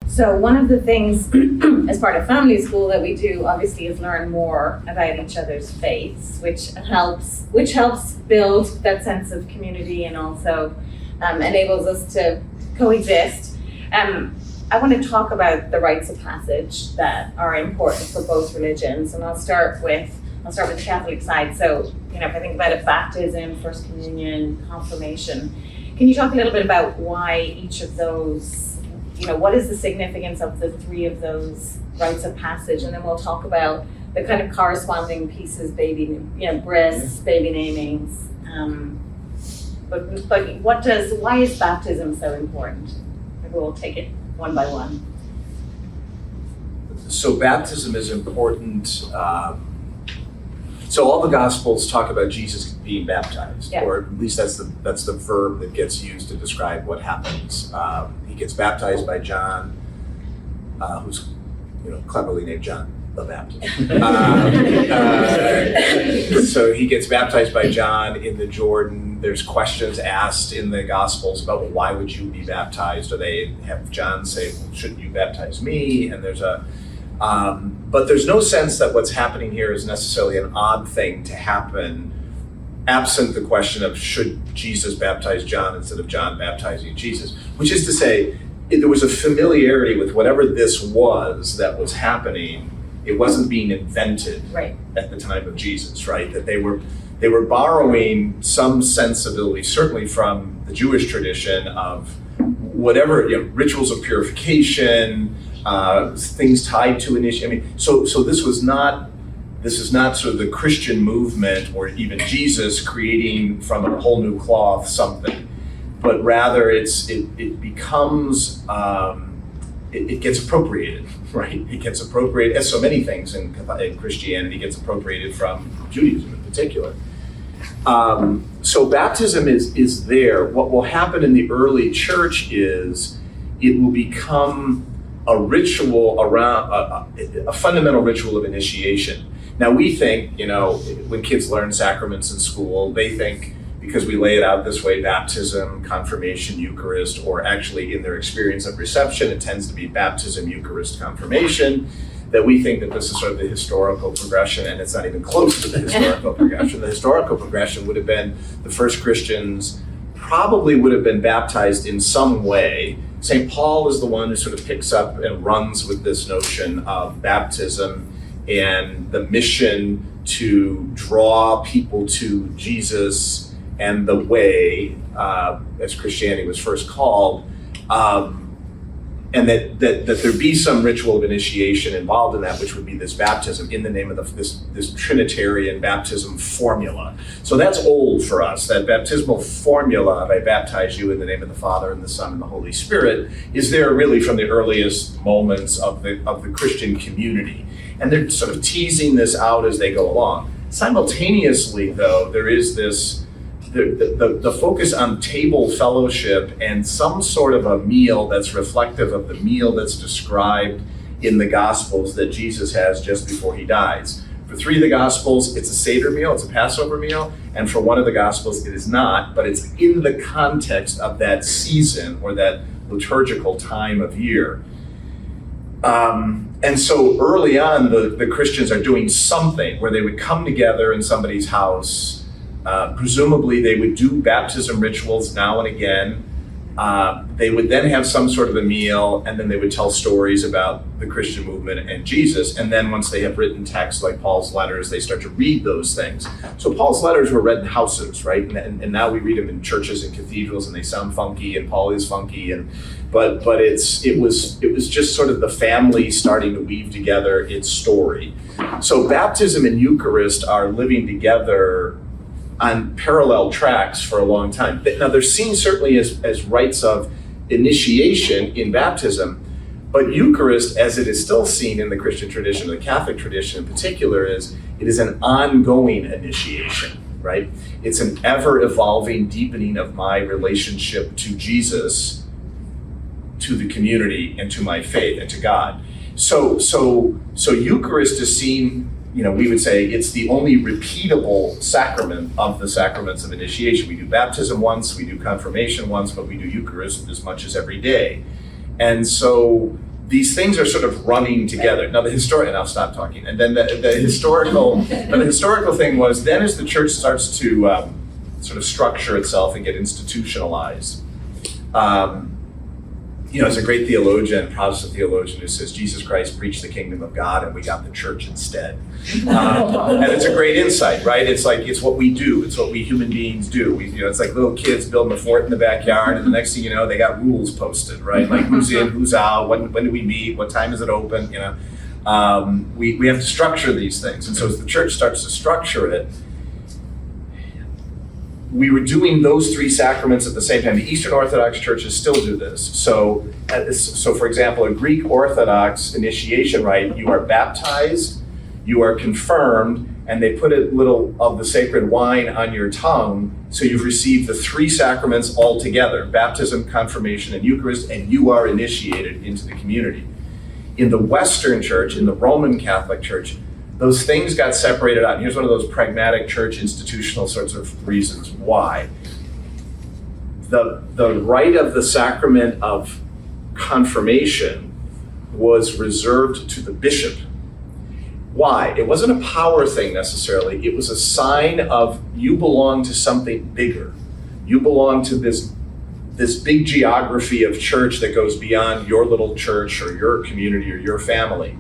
So one of the things as part of family school that we do obviously is learn more about each other's faiths, which helps build that sense of community and also enables us to coexist. I want to talk about the rites of passage that are important for both religions, and I'll start with the Catholic side. So, if I think about it, baptism, First Communion, confirmation, can you talk a little bit about why each of those, what is the significance of the three of those rites of passage? And then we'll talk about the kind of corresponding pieces, bris, baby namings. But why is baptism so important? Maybe we'll take it one by one. So baptism is important. So all the Gospels talk about Jesus being baptized, or at least that's the verb that gets used to describe what happens. He gets baptized by John, who's cleverly named John the Baptist. So he gets baptized by John in the Jordan. There's questions asked in the Gospels about, well, why would you be baptized? Or they have John say, well, shouldn't you baptize me? And there's but there's no sense that what's happening here is necessarily an odd thing to happen, absent the question of should Jesus baptize John instead of John baptizing Jesus, which is to say, there was a familiarity with whatever this was that was happening. It wasn't being invented at the time of Jesus, right? That they were borrowing some sensibility, certainly from the Jewish tradition of whatever, rituals of purification, things tied to initiation. So this is not sort of the Christian movement or even Jesus creating from a whole new cloth something, but rather it becomes, it gets appropriated, right? It gets appropriated, as so many things in Christianity gets appropriated from Judaism in particular. So baptism is there. What will happen in the early church is it will become a ritual around a fundamental ritual of initiation. Now we think, when kids learn sacraments in school, they think because we lay it out this way, baptism, confirmation, Eucharist, or actually in their experience of reception, it tends to be baptism, Eucharist, confirmation, that we think that this is sort of the historical progression, and it's not even close to the historical progression. The historical progression would have been the first Christians probably would have been baptized in some way. St. Paul is the one who sort of picks up and runs with this notion of baptism and the mission to draw people to Jesus and the way, as Christianity was first called, and that there be some ritual of initiation involved in that, which would be this baptism in the name of this Trinitarian baptism formula. So that's old for us. That baptismal formula of I baptize you in the name of the Father and the Son and the Holy Spirit is there really from the earliest moments of the Christian community. And they're sort of teasing this out as they go along. Simultaneously, though, there is this the focus on table fellowship and some sort of a meal that's reflective of the meal that's described in the Gospels that Jesus has just before he dies. For three of the Gospels, it's a Seder meal, it's a Passover meal, and for one of the Gospels, it is not, but it's in the context of that season or that liturgical time of year. And so early on, the Christians are doing something where they would come together in somebody's house. Presumably they would do baptism rituals now and again. They would then have some sort of a meal, and then they would tell stories about the Christian movement and Jesus. And then once they have written texts like Paul's letters, they start to read those things. So Paul's letters were read in houses, right? And now we read them in churches and cathedrals, and they sound funky, and Paul is funky. But it was just sort of the family starting to weave together its story. So baptism and Eucharist are living together on parallel tracks for a long time. Now they're seen certainly as rites of initiation in baptism, but Eucharist, as it is still seen in the Christian tradition, the Catholic tradition in particular, it is an ongoing initiation, right? It's an ever-evolving deepening of my relationship to Jesus, to the community, and to my faith, and to God. So Eucharist is seen, we would say it's the only repeatable sacrament of the sacraments of initiation. We do baptism once, we do confirmation once, but we do Eucharist as much as every day. And so these things are sort of running together. Now and I'll stop talking. And then the historical thing was, then as the church starts to sort of structure itself and get institutionalized, there's a great theologian, Protestant theologian, who says Jesus Christ preached the kingdom of God and we got the church instead. And it's a great insight, right? It's like, it's what we do. It's what we human beings do. It's like little kids building a fort in the backyard, and the next thing you know, they got rules posted, right? Like who's in, who's out, when do we meet, what time is it open, we have to structure these things. And so as the church starts to structure it, we were doing those three sacraments at the same time. The Eastern Orthodox churches still do this. So for example, a Greek Orthodox initiation rite, you are baptized, you are confirmed, and they put a little of the sacred wine on your tongue, so you've received the three sacraments all together, baptism, confirmation, and Eucharist, and you are initiated into the community. In the Western Church, in the Roman Catholic Church, those things got separated out. And here's one of those pragmatic church institutional sorts of reasons why. The rite of the sacrament of confirmation was reserved to the bishop. Why? It wasn't a power thing necessarily. It was a sign of you belong to something bigger. You belong to this big geography of church that goes beyond your little church or your community or your family.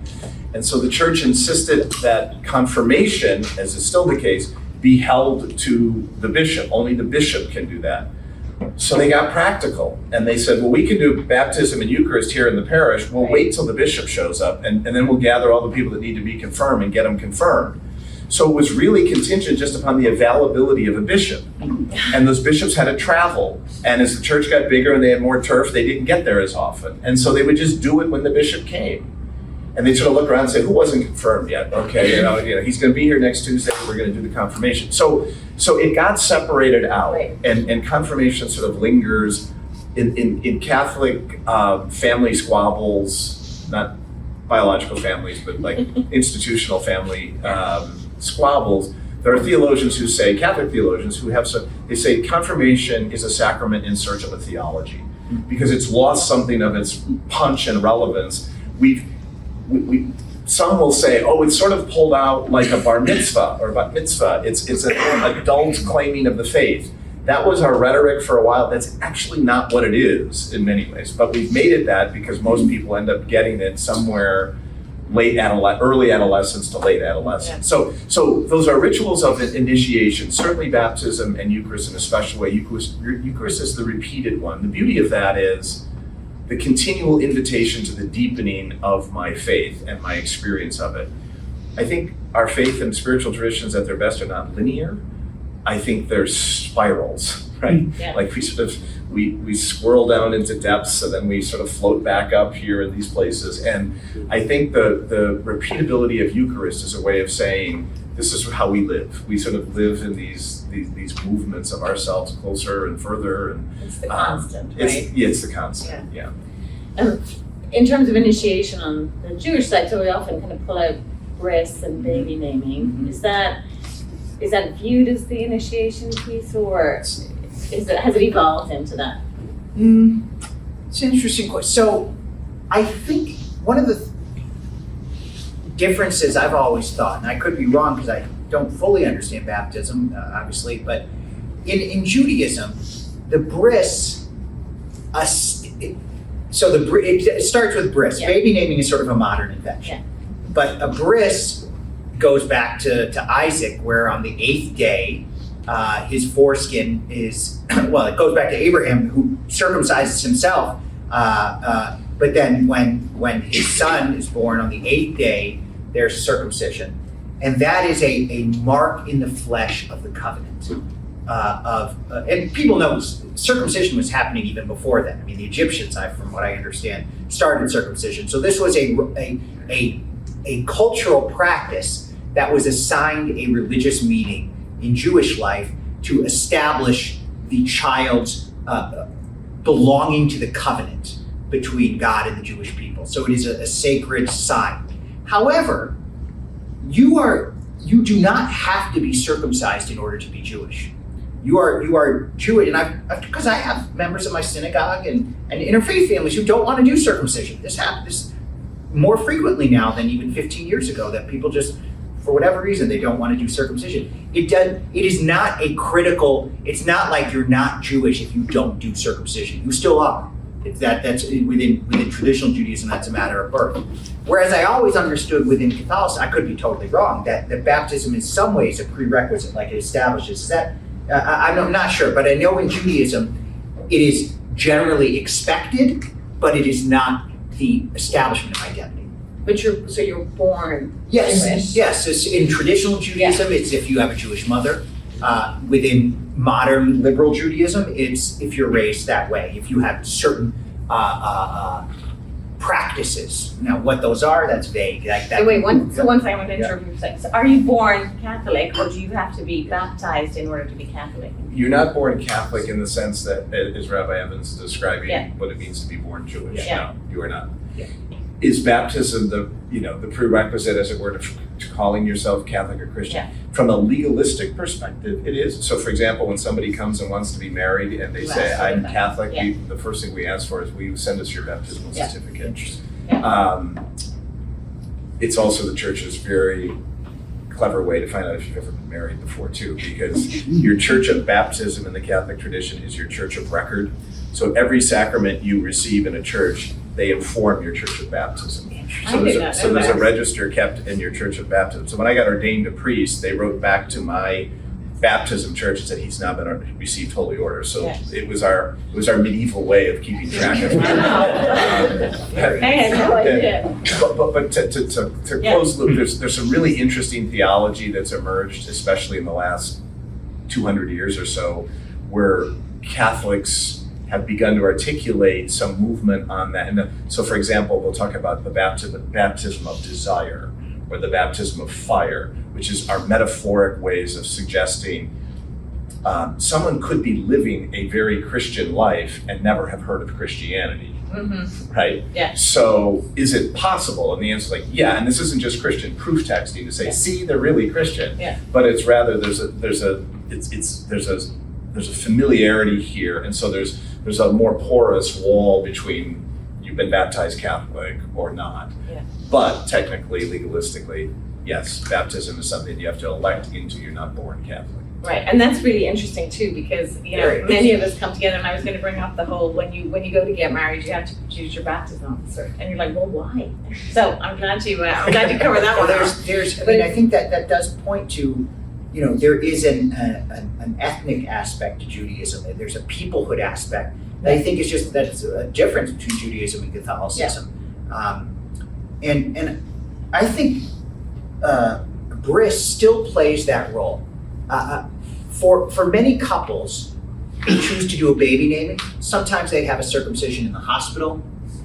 And so the church insisted that confirmation, as is still the case, be held to the bishop. Only the bishop can do that. So they got practical, and they said, well, we can do baptism and Eucharist here in the parish. We'll wait till the bishop shows up, and then we'll gather all the people that need to be confirmed and get them confirmed. So it was really contingent just upon the availability of a bishop. And those bishops had to travel. And as the church got bigger and they had more turf, they didn't get there as often. And so they would just do it when the bishop came. And they'd sort of look around and say, who wasn't confirmed yet? Okay, he's going to be here next Tuesday. We're going to do the confirmation. So it got separated out, right. And confirmation sort of lingers in Catholic family squabbles, not biological families, but like institutional family squabbles. There are theologians who say, Catholic theologians who have they say confirmation is a sacrament in search of a theology because it's lost something of its punch and relevance. Some will say, oh, it's sort of pulled out like a bar mitzvah or bat mitzvah. It's an adult claiming of the faith. That was our rhetoric for a while. That's actually not what it is in many ways, but we've made it that because most people end up getting it somewhere early adolescence to late adolescence. Yeah. So those are rituals of initiation, certainly baptism and Eucharist in a special way. Eucharist is the repeated one. The beauty of that is the continual invitation to the deepening of my faith and my experience of it. I think our faith and spiritual traditions at their best are not linear. I think they're spirals, right? Yeah. Like we swirl down into depths and then we sort of float back up here in these places. And I think the repeatability of Eucharist is a way of saying, this is how we live. We sort of live in these movements of ourselves closer and further. And it's the constant, right? It's the constant, yeah. In terms of initiation on the Jewish side, so we often kind of pull out bris and baby naming. Mm-hmm. Is that viewed as the initiation piece, or has it evolved into that? It's an interesting question. So I think one of the differences I've always thought, and I could be wrong because I don't fully understand baptism, obviously, but in Judaism, the bris, it starts with bris. Yeah. Baby naming is sort of a modern invention. Yeah. But a bris goes back to Isaac, where on the 8th day, his foreskin is, it goes back to Abraham, who circumcises himself. But then when his son is born on the 8th day, there's circumcision. And that is a mark in the flesh of the covenant. And people know circumcision was happening even before then. I mean, the Egyptians, from what I understand, started circumcision. So this was a cultural practice that was assigned a religious meaning in Jewish life to establish the child's belonging to the covenant between God and the Jewish people. So it is a sacred sign. However, you do not have to be circumcised in order to be Jewish. You are Jewish, and because I have members of my synagogue and interfaith families who don't want to do circumcision. more frequently now than even 15 years ago, that people just, for whatever reason, they don't want to do circumcision. It is not a critical, it's not like you're not Jewish if you don't do circumcision. You still are. That's within traditional Judaism, that's a matter of birth. Whereas I always understood within Catholicism, I could be totally wrong, that baptism in some ways a prerequisite, like it establishes. Is that, I'm not sure, but I know in Judaism, it is generally expected, but it is not the establishment of identity. But you're born Yes, Jewish. yes. It's in traditional Judaism, it's if you have a Jewish mother. Within modern liberal Judaism, it's if you're raised that way, if you have certain practices. Now, what those are, that's vague. Like that. So wait, one second, I want to interrupt you for a second. So are you born Catholic, or do you have to be baptized in order to be Catholic? You're not born Catholic in the sense that, as Rabbi Evans is describing, Yeah. what it means to be born Jewish. Yeah. No, you are not. Yeah. Is baptism the prerequisite, as it were, to calling yourself Catholic or Christian? Yeah. From a legalistic perspective, it is. So, for example, when somebody comes and wants to be married and they You say, ask for "I'm that. Catholic," Yeah. the first thing we ask for is, "Will you send us your baptismal Yeah. certificate?" Yeah. It's also the church's very clever way to find out if you've ever been married before too, because your church of baptism in the Catholic tradition is your church of record. So every sacrament you receive in a church, they inform your church of baptism. So there's a register kept in your church of baptism. So when I got ordained a priest, they wrote back to my baptism church and said he's now been received holy order. So Yes. it was our medieval way of keeping track of I had no idea. But to Yeah. close the loop, there's some really interesting theology that's emerged, especially in the last 200 years or so, where Catholics have begun to articulate some movement on that. And so, for example, we'll talk about the baptism of desire, or the baptism of fire, which is our metaphoric ways of suggesting someone could be living a very Christian life and never have heard of Christianity. Mm-hmm. Right? Yeah. So is it possible? And the answer is like, yeah, and this isn't just Christian proof texting to say, Yeah. see, they're really Christian. Yeah. But it's rather there's a familiarity here, and so there's a more porous wall between you've been baptized Catholic or not. Yeah. But technically, legalistically, yes, baptism is something you have to elect into. You're not born Catholic. Right, and that's really interesting too, because many of us come together, and I was going to bring up the whole when you go to get married, you have to choose your baptism officer, and you're like, well, why? So I'm glad you cover that one. I think that does point to, there is an ethnic aspect to Judaism. There's a peoplehood aspect. And I think that's a difference between Judaism and Catholicism. And I think bris still plays that role. For many couples who choose to do a baby naming, sometimes they have a circumcision in the hospital.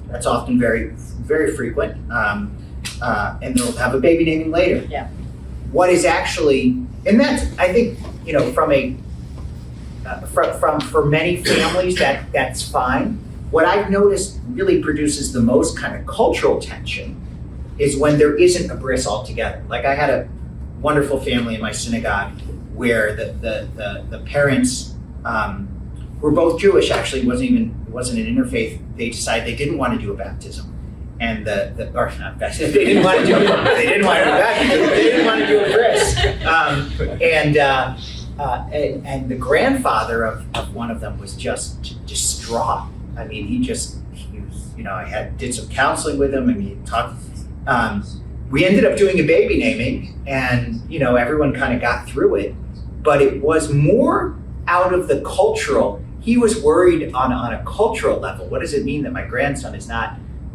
That's often very, very frequent. And they'll have a baby naming later. Yeah. What is actually, and that's, I think, for many families, that's fine. What I've noticed really produces the most kind of cultural tension is when there isn't a bris altogether. Like I had a wonderful family in my synagogue where the parents were both Jewish. Actually, it wasn't an interfaith. They decided they didn't want to do a baptism, and they didn't want to do they didn't want to do a baptism. They didn't want to do a bris, and the grandfather of one of them was just distraught. I mean, he was, I did some counseling with him. I mean, talked. We ended up doing a baby naming, and everyone kind of got through it, but it was more out of the cultural. He was worried on a cultural level. What does it mean that my grandson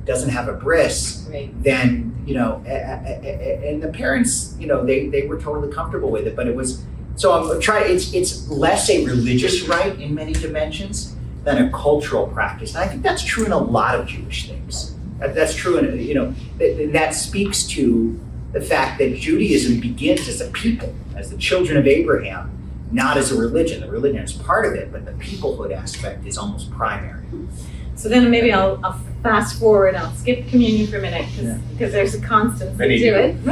doesn't have a bris? Right. Then and the parents, they were totally comfortable with it, but it was. So I'm trying. It's less a religious rite in many dimensions than a cultural practice, and I think that's true in a lot of Jewish things. That's true, and that speaks to the fact that Judaism begins as a people, as the children of Abraham, not as a religion. The religion is part of it, but the peoplehood aspect is almost primary. So then maybe I'll fast forward. I'll skip communion for a minute because there's a constancy to it.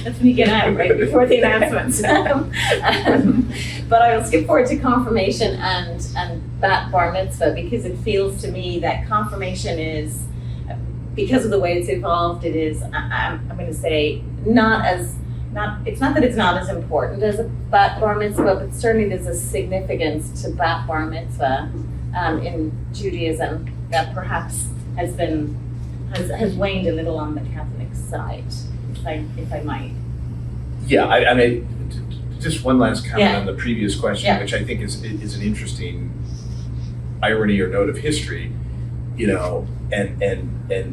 That's when you get out right before the announcements. But I will skip forward to confirmation and bar mitzvah, because it feels to me that confirmation is, because of the way it's evolved, it is, I'm going to say, it's not that it's not as important as a bar mitzvah, but certainly there's a significance to bar mitzvah in Judaism that perhaps has waned a little on the Catholic side, if I might. Yeah, I mean, just one last comment Yeah. on the previous question, Yeah. which I think is an interesting irony or note of history, you know, and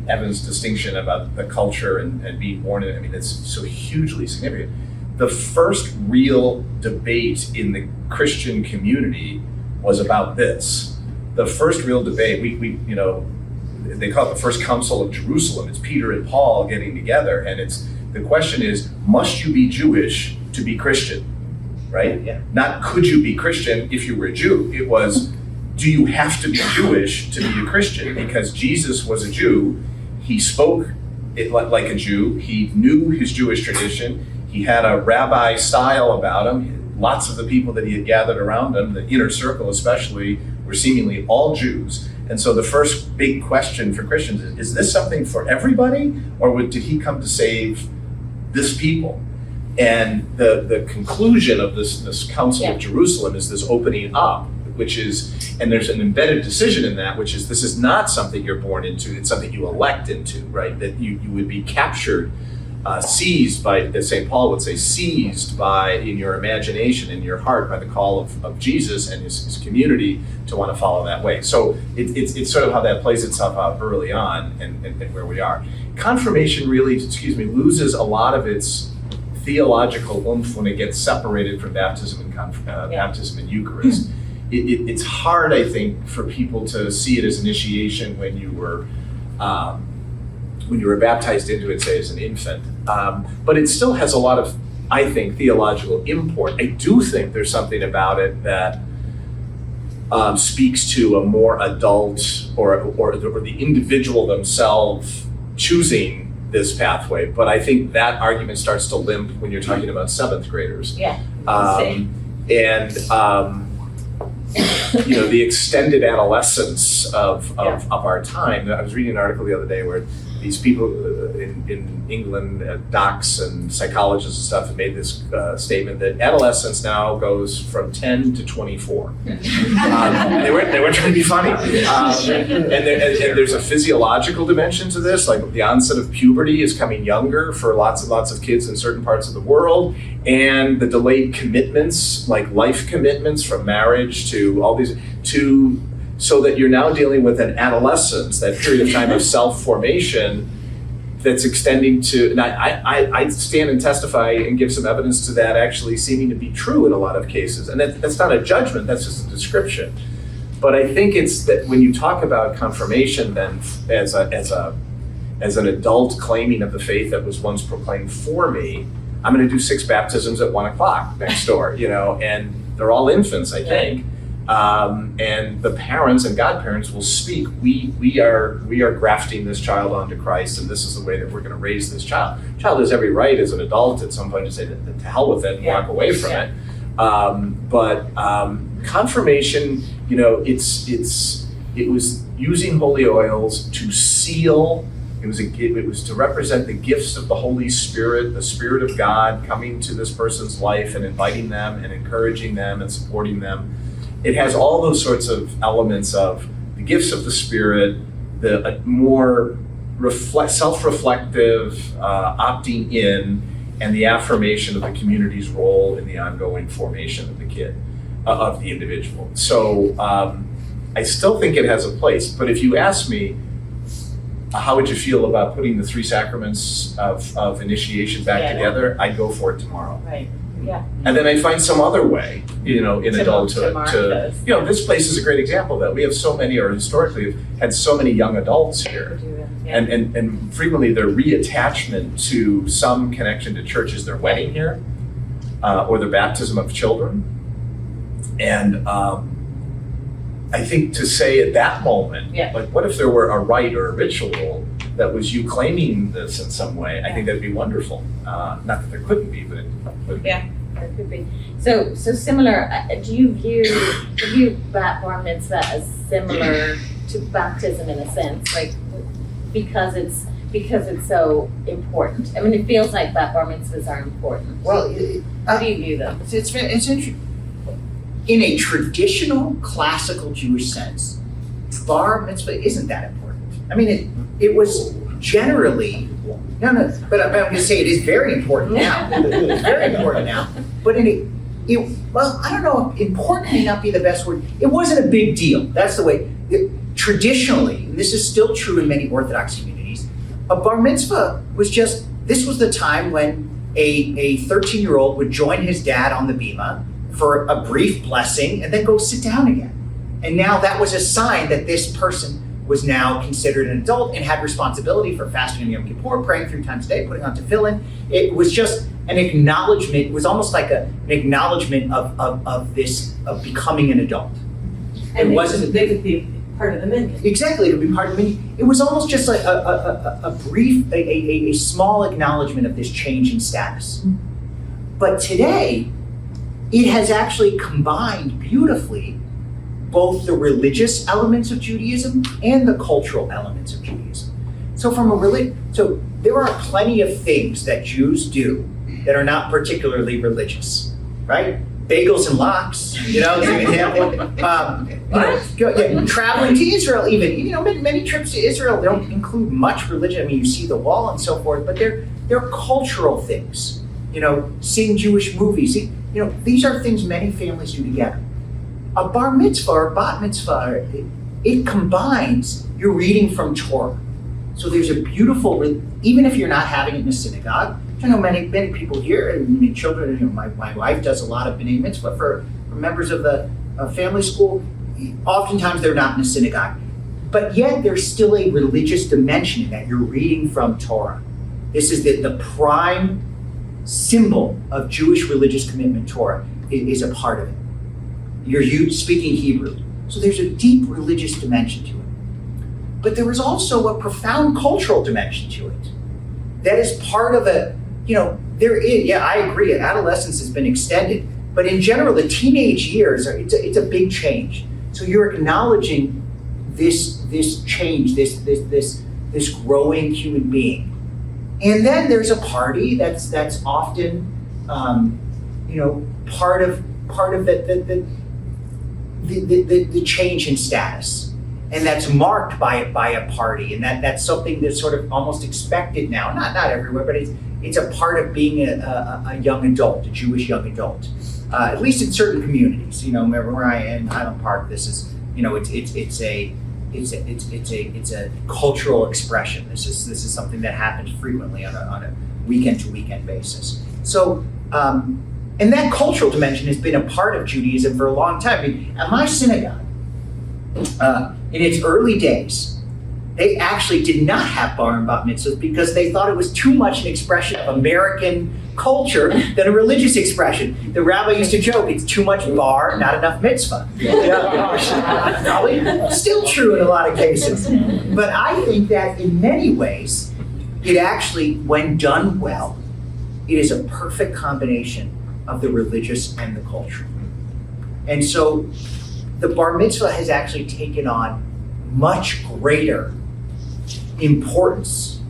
Evan's distinction about the culture and being born in it. I mean, it's so hugely significant. The first real debate in the Christian community was about this. The first real debate, we you know, they call it the First Council of Jerusalem. It's Peter and Paul getting together, and the question is, must you be Jewish to be Christian, right? Yeah. Not could you be Christian if you were a Jew. It was, do you have to be Jewish to be a Christian? Because Jesus was a Jew. He spoke it like a Jew. He knew his Jewish tradition. He had a rabbi style about him. Lots of the people that he had gathered around him, the inner circle especially, were seemingly all Jews. And so the first big question for Christians is this something for everybody, or did he come to save this people? And the conclusion of this Council of Jerusalem is this opening up, which is, and there's an embedded decision in that, which is this is not something you're born into, it's something you elect into, right? That you would be captured, seized by, as St. Paul would say, seized by, in your imagination, in your heart, by the call of Jesus and his community to want to follow that way. So it's sort of how that plays itself out early on and where we are. Confirmation really, loses a lot of its theological oomph when it gets separated from baptism and baptism and Eucharist. It's hard, I think, for people to see it as initiation when you were baptized into it, say, as an infant. But it still has a lot of, I think, theological import. I do think there's something about it that speaks to a more adult or the individual themselves choosing this pathway. But I think that argument starts to limp when you're talking about seventh graders. Yeah. You know, the extended adolescence of our time. I was reading an article the other day where these people in England, docs and psychologists and stuff, have made this statement that adolescence now goes from 10 to 24. They weren't trying to be funny. And there's a physiological dimension to this, like the onset of puberty is coming younger for lots and lots of kids in certain parts of the world, and the delayed commitments, like life commitments from marriage to all these, so that you're now dealing with an adolescence, that period of time of self-formation that's extending to, and I stand and testify and give some evidence to that actually seeming to be true in a lot of cases. And that's not a judgment, that's just a description. But I think it's that when you talk about confirmation then as an adult claiming of the faith that was once proclaimed for me, I'm gonna do 6 baptisms at 1 o'clock next door, you know, and they're all infants, I think. And the parents and godparents will speak, we are grafting this child onto Christ, and this is the way that we're going to raise this child. Child has every right as an adult at some point to say to hell with it and walk away from it. But confirmation, you know, it was using holy oils to seal. It was to represent the gifts of the Holy Spirit, the Spirit of God coming to this person's life and inviting them and encouraging them and supporting them. It has all those sorts of elements of the gifts of the Spirit, the more self-reflective, opting in, and the affirmation of the community's role in the ongoing formation of the kid, of the individual. So I still think it has a place, but if you ask me, how would you feel about putting the 3 sacraments of initiation back together? I'd go for it tomorrow. Right. Yeah. And then I find some other way, you know, in adulthood to you know, this place is a great example of that. We have so many, or historically have had so many young adults here. And frequently their reattachment to some connection to church is their wedding here, or their baptism of children. And I think to say at that moment, like, what if there were a rite or a ritual that was you claiming this in some way? I think that'd be wonderful. Not that there couldn't be, but it would be. there could be. So similar, do you view bar mitzvah as similar to baptism in a sense, like because it's so important? I mean, it feels like bar mitzvahs are important. Well, How do you view them? it's interesting. In a traditional classical Jewish sense, bar mitzvah isn't that important. I mean, it was generally, but I'm going to say it is very important now. It's very important now. But well, I don't know, important may not be the best word. It wasn't a big deal. That's the way. Traditionally, and this is still true in many Orthodox communities, a bar mitzvah was this was the time when a 13-year-old would join his dad on the bima for a brief blessing and then go sit down again. And now that was a sign that this person was now considered an adult and had responsibility for fasting on Yom Kippur, praying 3 times a day, putting on tefillin. It was just an acknowledgement. It was almost like an acknowledgement of becoming an adult. And they could be part of the minyan. Exactly, it would be part of the minyan. It was almost just like a brief, a small acknowledgement of this change in status. But today, it has actually combined beautifully both the religious elements of Judaism and the cultural elements of Judaism. So so there are plenty of things that Jews do that are not particularly religious, right? Bagels and lox, is an example. Traveling to Israel, even, many trips to Israel don't include much religion. I mean, you see the wall and so forth, but they're cultural things. Seeing Jewish movies. These are things many families do together. A bar mitzvah or bat mitzvah, it combines your reading from Torah. So there's a beautiful, even if you're not having it in a synagogue, I know many people here, and children, my wife does a lot of b'nai mitzvah for members of the family school. Oftentimes they're not in a synagogue, but yet there's still a religious dimension in that you're reading from Torah. This is the prime symbol of Jewish religious commitment. Torah is a part of it. You're speaking Hebrew. So there's a deep religious dimension to it. But there is also a profound cultural dimension to it. That is part of I agree, adolescence has been extended, but in general, the teenage years, it's a big change. So you're acknowledging this change, this growing human being. And then there's a party that's often, part of the change in status, and that's marked by a party, and that's something that's sort of almost expected now. Not everywhere, but it's a part of being a young adult, a Jewish young adult, at least in certain communities. Remember where I am in Highland Park. This is it's a cultural expression. This is something that happens frequently on a weekend to weekend basis. So. And that cultural dimension has been a part of Judaism for a long time. I mean, at my synagogue, in its early days, they actually did not have bar and bat mitzvahs because they thought it was too much an expression of American culture than a religious expression. The rabbi used to joke, it's too much bar, not enough mitzvah. Probably still true in a lot of cases. But I think that in many ways, it actually, when done well, it is a perfect combination of the religious and the cultural. And so the bar mitzvah has actually taken on much greater importance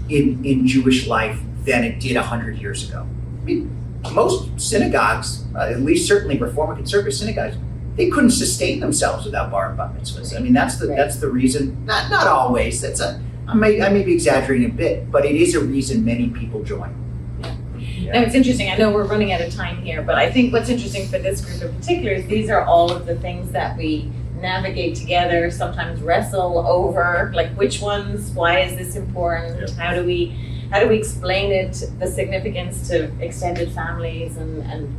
in Jewish life than it did 100 years ago. I mean, most synagogues, at least certainly Reform and Conservative synagogues, they couldn't sustain themselves without bar and bat mitzvahs. I mean, that's the reason, not always, I may be exaggerating a bit, but it is a reason many people join. No, it's interesting. I know we're running out of time here, but I think what's interesting for this group in particular is these are all of the things that we navigate together, sometimes wrestle over, like which ones, why is this important? Yeah. How do we explain it, the significance to extended families and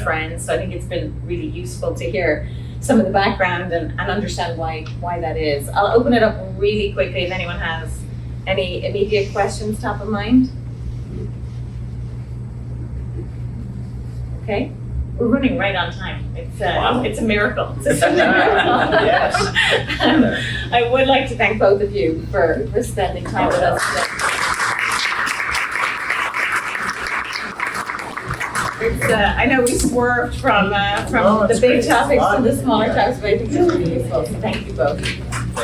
friends? So I think it's been really useful to hear some of the background and understand why that is. I'll open it up really quickly if anyone has any immediate questions top of mind. Okay, we're running right on time. It's a miracle. It's a miracle. Yes. I would like to thank both of you for spending time with us today. I know we swerved from Oh, the it's big great. topics to Fun. the smaller Yeah. topics, but I think it's really useful, so thank you both.